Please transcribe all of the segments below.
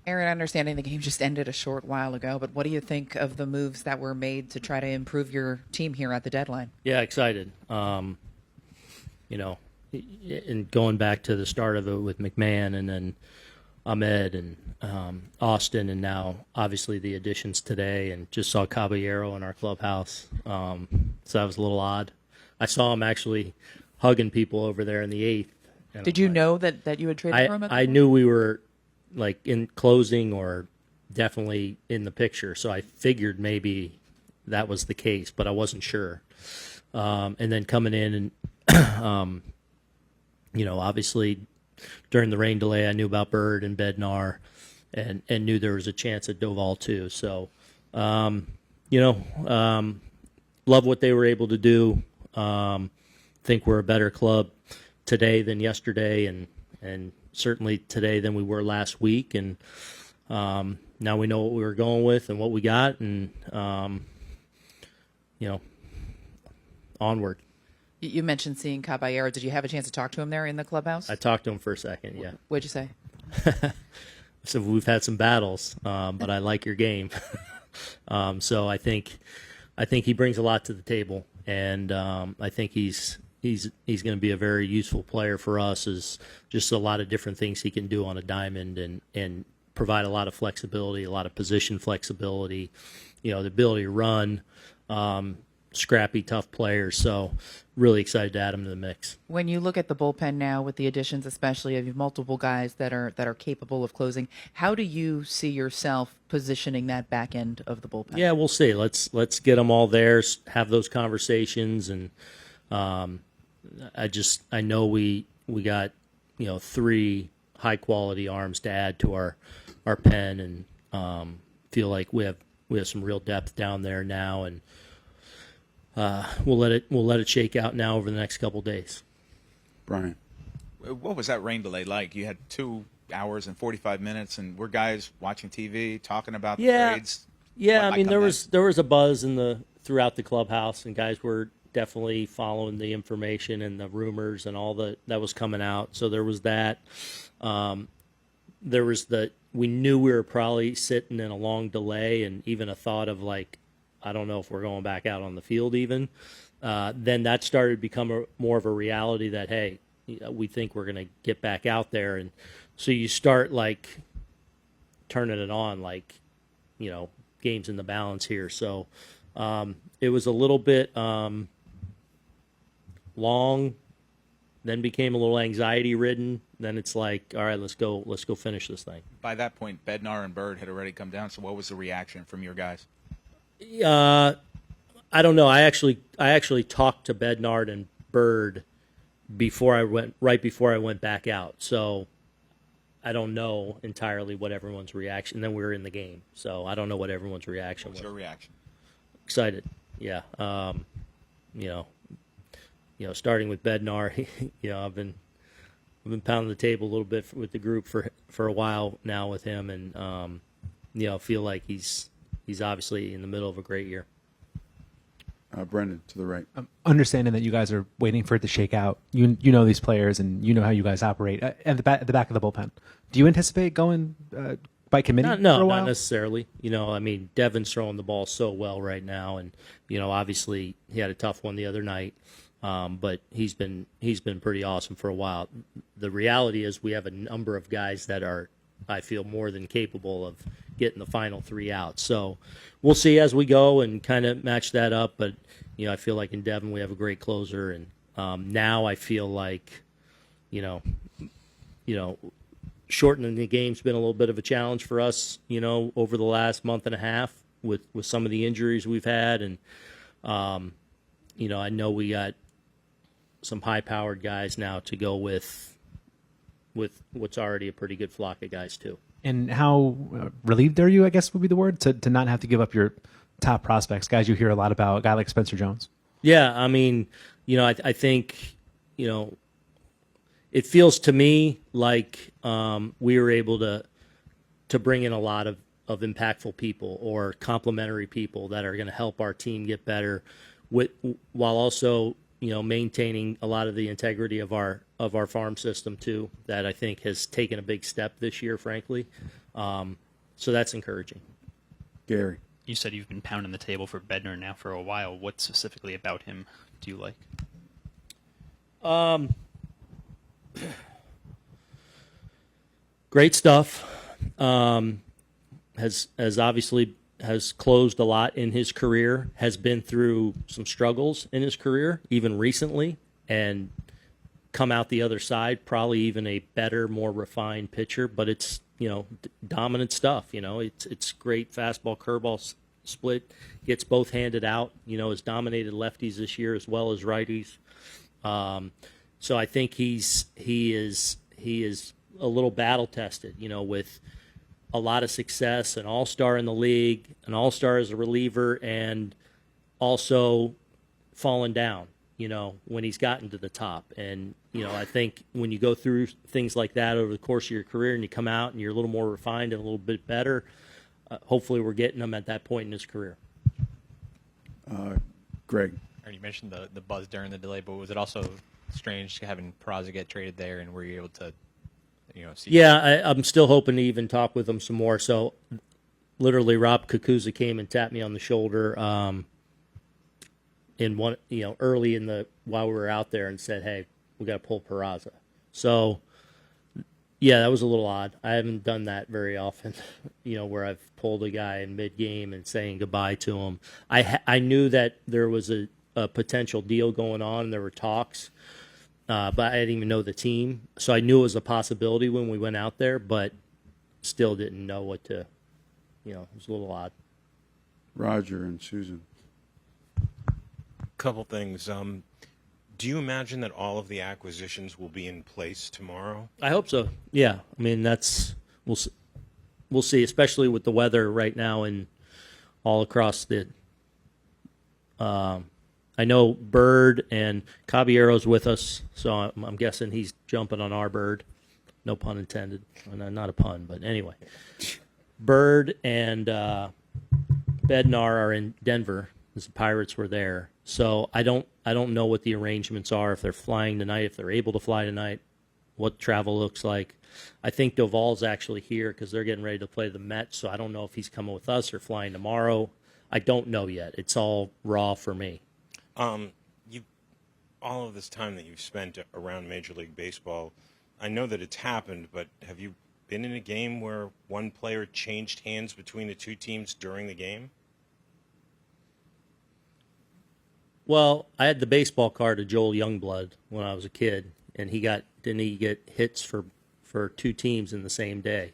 Aaron, understanding the game just ended a short while ago, but what do you think of the moves that were made to try to improve your team here at the deadline? Yeah, excited. And going back to the start of it with McMahon and then Ahmed and Austin, and now obviously the additions today, and just saw Caballero in our clubhouse. So that was a little odd. I saw him actually hugging people over there in the eighth. Did you know that you had traded for him? I knew we were like in closing or definitely in the picture, so I figured maybe that was the case, but I wasn't sure. And then coming in and, obviously during the rain delay, I knew about Bird and Bednar and knew there was a chance at Doval too. So, love what they were able to do. Think we're a better club today than yesterday, and certainly today than we were last week. And now we know what we were going with and what we got, and onward. You mentioned seeing Caballero. Did you have a chance to talk to him there in the clubhouse? I talked to him for a second, yeah. What'd you say? So we've had some battles, but I like your game. So I think he brings a lot to the table, and I think he's going to be a very useful player for us. Is just a lot of different things he can do on a diamond, and provide a lot of flexibility, a lot of position flexibility, the ability to run, scrappy, tough players. So really excited to add him to the mix. When you look at the bullpen now with the additions, especially of multiple guys that are capable of closing, how do you see yourself positioning that back end of the bullpen? Yeah, we'll see. Let's get them all there, have those conversations, and I know we got 3 high quality arms to add to our pen, and feel like we have some real depth down there now, and we'll let it shake out now over the next couple days. Brian, what was that rain delay like? You had 2 hours and 45 minutes, and we're guys watching TV talking about the trades. Yeah, I mean there was a buzz throughout the clubhouse, and guys were definitely following the information and the rumors and all that was coming out. So there was that. There was we knew we were probably sitting in a long delay, and even a thought of like, I don't know if we're going back out on the field even. Then that started to become more of a reality that, hey, we think we're going to get back out there. And so you start like turning it on, like, games in the balance here. So it was a little bit long, then became a little anxiety ridden. Then it's like, all right, let's go finish this thing. By that point, Bednar and Bird had already come down. So what was the reaction from your guys? I don't know. I actually talked to Bednar and Bird right before I went back out. So I don't know entirely what everyone's reaction. Then we were in the game, so I don't know what everyone's reaction was. What's your reaction? Excited, yeah. Starting with Bednar, I've been pounding the table a little bit with the group for a while now with him, and feel like he's obviously in the middle of a great year. Brendan, to the right. Understanding that you guys are waiting for it to shake out, you know these players and you know how you guys operate at the back of the bullpen. Do you anticipate going by committee? No, for a while? Not necessarily. Devin's throwing the ball so well right now, and obviously he had a tough one the other night, but he's been pretty awesome for a while. The reality is we have a number of guys that are, I feel, more than capable of getting the final 3 out. So we'll see as we go and kind of match that up. But, I feel like in Devin we have a great closer. And now I feel like, shortening the game's been a little bit of a challenge for us, over the last month and a half with some of the injuries we've had. And, I know we got some high-powered guys now to go with what's already a pretty good flock of guys too. And how relieved are you, I guess would be the word, to not have to give up your top prospects, guys you hear a lot about, a guy like Spencer Jones? Yeah, I mean, I think, it feels to me like we were able to bring in a lot of impactful people or complementary people that are going to help our team get better, while also maintaining a lot of the integrity of our farm system too, that I think has taken a big step this year, frankly. So that's encouraging. Gary. You said you've been pounding the table for Bednar now for a while. What specifically about him do you like? Great stuff. Has obviously has closed a lot in his career, has been through some struggles in his career, even recently, and come out the other side, probably even a better, more refined pitcher. But it's, dominant stuff. It's great fastball, curveball split, gets both handed out, has dominated lefties this year as well as righties. So I think he is a little battle tested, with a lot of success, an all-star in the league, an all-star as a reliever, and also fallen down, when he's gotten to the top. And, I think when you go through things like that over the course of your career and you come out and you're a little more refined and a little bit better, hopefully we're getting him at that point in his career. Greg. Aaron, you mentioned the buzz during the delay, but was it also strange having Peraza get traded there, and were you able to see? Yeah, I'm still hoping to even talk with him some more. So literally Rob Kakuza came and tapped me on the shoulder in one, early in while we were out there and said, "Hey, we got to pull Peraza." So yeah, that was a little odd. I haven't done that very often, where I've pulled a guy in mid-game and saying goodbye to him. I knew that there was a potential deal going on, and there were talks, but I didn't even know the team. So I knew it was a possibility when we went out there, but still didn't know what to, it was a little odd. Roger and Susan. Couple things. Do you imagine that all of the acquisitions will be in place tomorrow? I hope so. Yeah, I mean we'll see, especially with the weather right now and all across the. I know Bird and Caballero's with us, so I'm guessing he's jumping on our Bird. No pun intended. Well, not a pun, but anyway. Bird and Bednar are in Denver, because the Pirates were there. So I don't know what the arrangements are, if they're flying tonight, if they're able to fly tonight, what travel looks like. I think Doval's actually here because they're getting ready to play the Mets, so I don't know if he's coming with us or flying tomorrow. I don't know yet. It's all raw for me. All of this time that you've spent around Major League Baseball, I know that it's happened, but have you been in a game where one player changed hands between the two teams during the game? Well, I had the baseball card of Joel Youngblood when I was a kid, and didn't he get hits for two teams in the same day?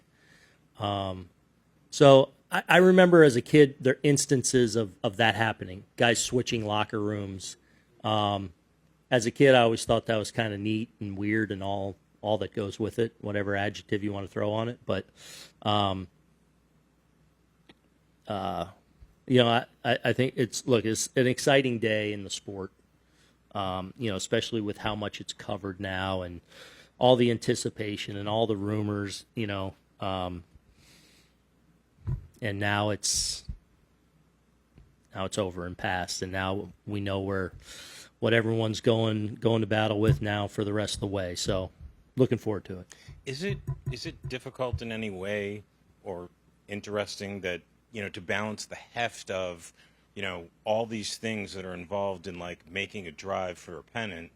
So I remember as a kid there are instances of that happening, guys switching locker rooms. As a kid, I always thought that was kind of neat and weird and all that goes with it, whatever adjective you want to throw on it. But I think it's an exciting day in the sport, especially with how much it's covered now and all the anticipation and all the rumors, and now it's over and past, and now we know what everyone's going to battle with now for the rest of the way. So looking forward to it. Is it difficult in any way or interesting that, to balance the heft of, all these things that are involved in like making a drive for a pennant,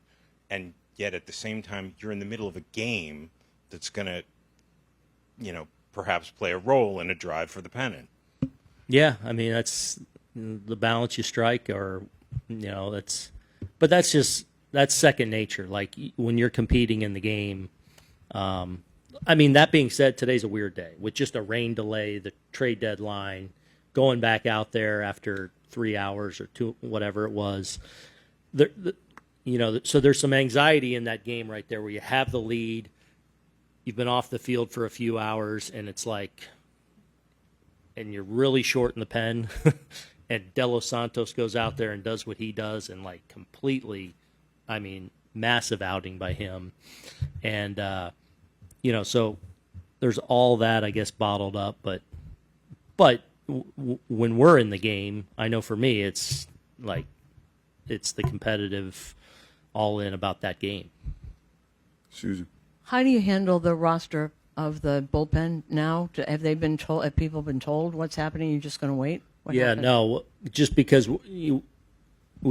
and yet at the same time you're in the middle of a game that's going to, perhaps play a role in a drive for the pennant? Yeah, I mean, that's the balance you strike, or, that's second nature. Like when you're competing in the game, I mean, that being said, today's a weird day with just a rain delay, the trade deadline, going back out there after 3 hours or 2, whatever it was. So there's some anxiety in that game right there where you have the lead, you've been off the field for a few hours, and it's like, and you're really short in the pen, and De Los Santos goes out there and does what he does, and like completely, I mean, massive outing by him. And, so there's all that, I guess, bottled up. But when we're in the game, I know for me, it's like, it's the competitive all in about that game. Susan. How do you handle the roster of the bullpen now? Have they been told? Have people been told what's happening? You're just going to wait? What happened? No, just because we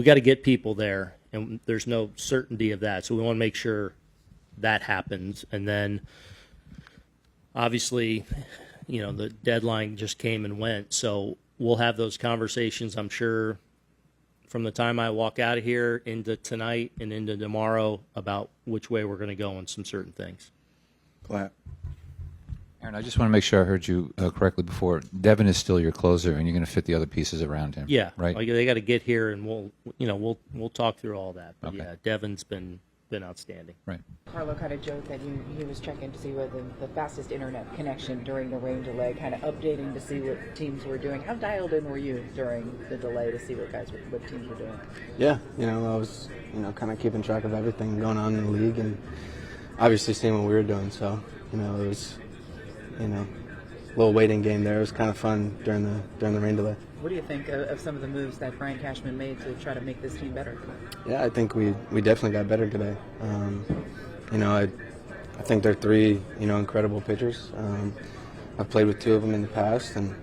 got to get people there, and there's no certainty of that, so we want to make sure that happens. And then, obviously, the deadline just came and went, so we'll have those conversations, I'm sure, from the time I walk out of here into tonight and into tomorrow about which way we're going to go on some certain things. Clap. Aaron, I just want to make sure I heard you correctly before. Devin is still your closer, and you're going to fit the other pieces around him. Yeah, right. Like, they got to get here, and we'll talk through all that. But Okay. yeah, Devin's been outstanding. Right. Carlo kind of joked that he was checking to see where the fastest internet connection during the rain delay, kind of updating to see what teams were doing. How dialed in were you during the delay to see what teams were doing? Yeah, I was, kind of keeping track of everything going on in the league and obviously seeing what we were doing. So, it was, a little waiting game there. It was kind of fun during the rain delay. What do you think of some of the moves that Brian Cashman made to try to make this team better? Yeah, I think we definitely got better today. I think they're three, incredible pitchers. I've played with two of them in the past, and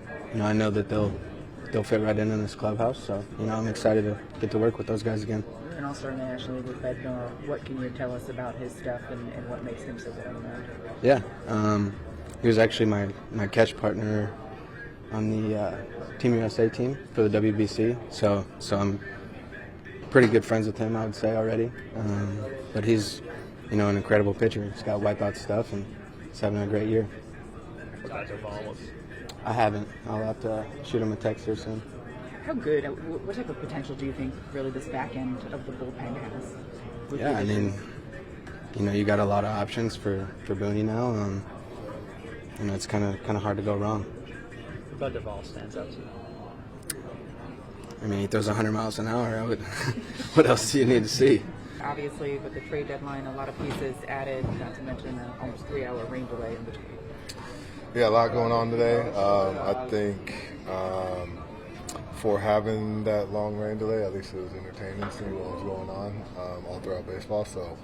I know that they'll fit right in this clubhouse. So I'm excited to get to work with those guys again. You're an all-star in the National League with Bednar. What can you tell us about his stuff and what makes him so good on the mound? Yeah, he was actually my catch partner on the Team USA team for the WBC. So I'm pretty good friends with him, I would say already. But he's an incredible pitcher. He's got wipeout stuff, and he's having a great year. I haven't. I'll have to shoot him a text here soon. How good? What type of potential do you think really this back end of the bullpen has? Yeah, I mean, you got a lot of options for Boone now. It's kind of hard to go wrong. But Doval stands out to you. I mean, he throws 100 miles an hour. What else do you need to see? Obviously, with the trade deadline, a lot of pieces added, not to mention an almost 3-hour rain delay in between. Yeah, a lot going on today. I think for having that long rain delay, at least it was entertaining seeing what was going on all throughout baseball. So,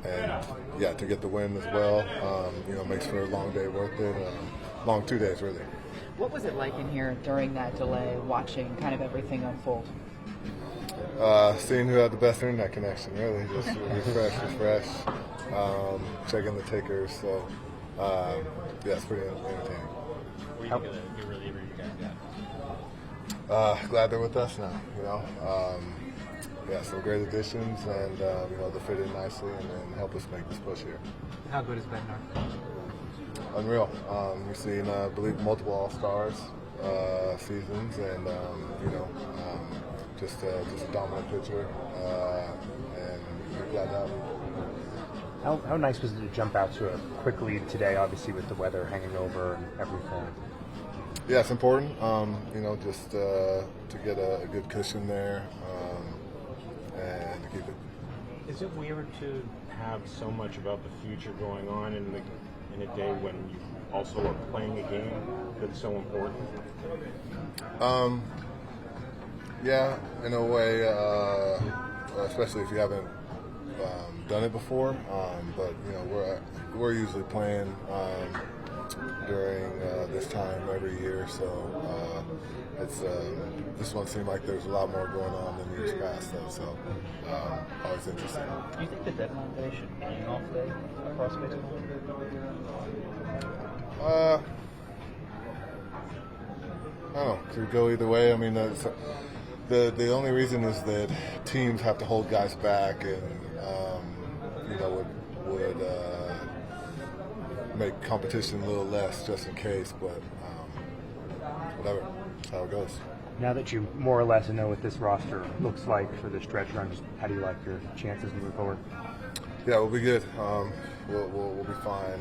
and yeah, to get the win as well, makes for a long day worth it. Long 2 days, really. What was it like in here during that delay, watching kind of everything unfold? Seeing who had the best internet connection, really. Just refresh, checking the takers. So, yeah, it's pretty entertaining. Were you going to get reliever you guys got? Glad they're with us now, yeah, some great additions, and, they'll fit in nicely and help us make this push here. How good is Bednar? Unreal. We've seen, I believe, multiple All-Stars seasons, and just a dominant pitcher, and we're glad to have him. How nice was it to jump out to a quick lead today? Obviously, with the weather hanging over and everything. Yeah, it's important. Just to get a good cushion there, and to keep it. Is it weird to have so much about the future going on in a day when you also are playing a game that's so important? Yeah, in a way, especially if you haven't done it before. But we're usually playing during this time every year, so it's this one seemed like there's a lot more going on than years past, though. So always interesting. Do you think the deadline day should be an off day across baseball? I don't know. Could go either way. I mean, the only reason is that teams have to hold guys back, and would make competition a little less just in case. But whatever, that's how it goes. Now that you more or less know what this roster looks like for the stretch run, just how do you like your chances moving forward? Yeah, we'll be good. We'll be fine.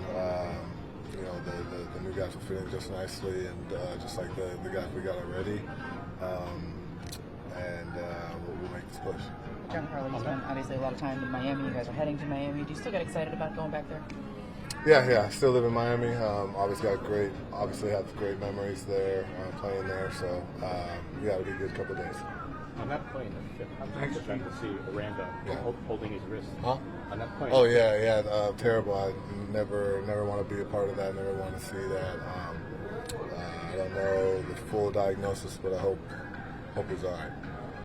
The new guys will fit in just nicely, and just like the guys we got already. We'll make this push. Giancarlo, you spent obviously a lot of time in Miami. You guys are heading to Miami. Do you still get excited about going back there? Yeah. Still live in Miami. Obviously have great memories there, playing there. So yeah, it'll be a good couple of days. On that play in the fifth, I'm just trying to see Aranda holding his wrist. Huh? On that play. Oh yeah, terrible. I never want to be a part of that. Never want to see that. I don't know the full diagnosis, but I hope he's all right.